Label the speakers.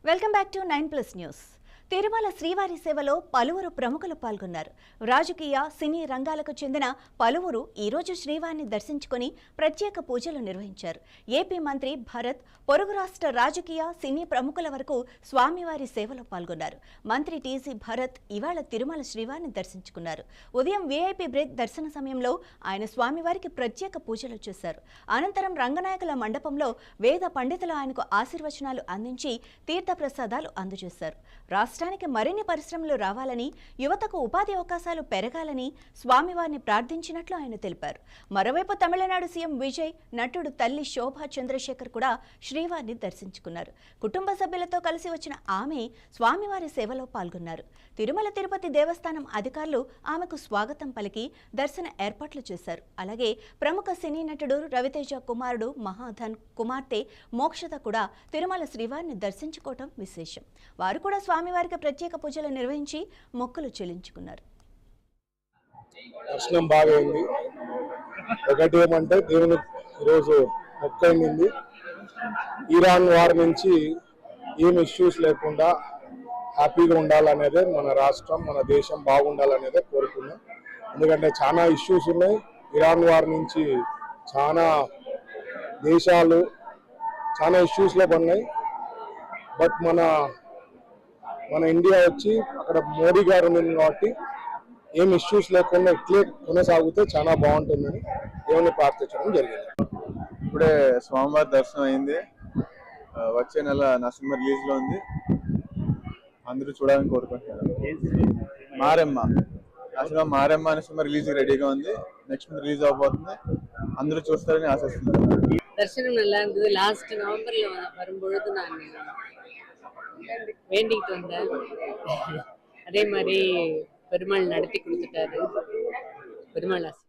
Speaker 1: Welcome back to 9+ news. Tirumala శ్రీవారి సేవలో పలువురు ప్రముఖులు పాల్గొన్నారు. రాజకీయ, సినీ రంగాలకు చెందిన పలువురు ఈరోజు శ్రీవారిని దర్శించుకుని ప్రత్యేక పూజలు నిర్వహించారు. ఏపీ మంత్రి భరత్, పొరుగు రాష్ట్ర రాజకీయ, సినీ ప్రముఖుల వరకు స్వామివారి సేవలో పాల్గొన్నారు. మంత్రి టీజీ భరత్ ఇవాళ తిరుమల శ్రీవారిని దర్శించుకున్నారు. ఉదయం వీఐపీ బ్రేక్ దర్శన సమయంలో ఆయన స్వామివారికి ప్రత్యేక పూజలు చేశారు. అనంతరం రంగనాయకుల మండపంలో వేద పండితులు ఆయనకు ఆశీర్వచనాలు అందించి తీర్థప్రసాదాలు అందజేశారు. రాష్ట్రానికి మరిన్ని పరిశ్రమలు రావాలని, యువతకు ఉపాధి అవకాశాలు పెరగాలని స్వామివారిని ప్రార్థించినట్లు ఆయన తెలిపారు. మరోవైపు తమిళనాడు సీఎం విజయ్, నటుడు తల్లి శోభా చంద్రశేఖర్ కూడా శ్రీవారిని దర్శించుకున్నారు. కుటుంబ సభ్యులతో కలిసి వచ్చిన ఆమె స్వామివారి సేవలో పాల్గొన్నారు. తిరుమల తిరుపతి దేవస్థానం అధికారులు ఆమెకు స్వాగతం పలికి దర్శన ఏర్పాట్లు చేశారు. అలాగే ప్రముఖ సినీ నటుడు రవితేజ కుమారుడు మహాధన్ కుమార్తె మోక్షత కూడా తిరుమల శ్రీవారిని దర్శించుకోవటం విశేషం. వారు కూడా స్వామివారికి ప్రత్యేక పూజలు నిర్వహించి మొక్కులు చెల్లించుకున్నారు.
Speaker 2: దర్శనం బాగా అయింది. ఒకటి ఏమంటే దేవుని ఈరోజు మొక్కైంది. ఇరాన్ వారి నుంచి ఏం ఇష్యూస్ లేకుండా హ్యాపీగా ఉండాలనేదే మన రాష్ట్రం, మన దేశం బాగుండాలనేదే కోరుకున్నాం. ఎందుకంటే చాలా ఇష్యూస్ ఉన్నాయి. ఇరాన్ వారి నుంచి చాలా దేశాలు చాలా ఇష్యూస్లో పడినాయి. బట్ మన ఇండియా వచ్చి అక్కడ మోడీ గారు ఉంది కాబట్టి ఏం ఇష్యూస్ లేకుండా ఇట్లే కొనసాగితే చాలా బాగుంటుందని దేవుని ప్రార్థించడం జరిగింది.
Speaker 3: ఇప్పుడే స్వామివారి దర్శనం అయింది. వచ్చే నెల నరసింహ రిలీజ్ లో ఉంది. అందరూ చూడాలని కోరుకుంటున్నారు. మారెమ్మ నరసింహ రిలీజ్ రెడీగా ఉంది. నెక్స్ట్ మంత్ రిలీజ్ అవబోతుంది. అందరూ చూస్తారని ఆశిస్తున్నారు.
Speaker 4: தரிசனம் நல்லா இருந்தது. லாஸ்ட் நவம்பர்ல வரும்பொழுது நான் வேண்டிக்கிட்டு வந்தேன். அதே மாதிரி பெருமாள் நடத்தி கொடுத்துட்டாரு. பெருமாள் ஆசை.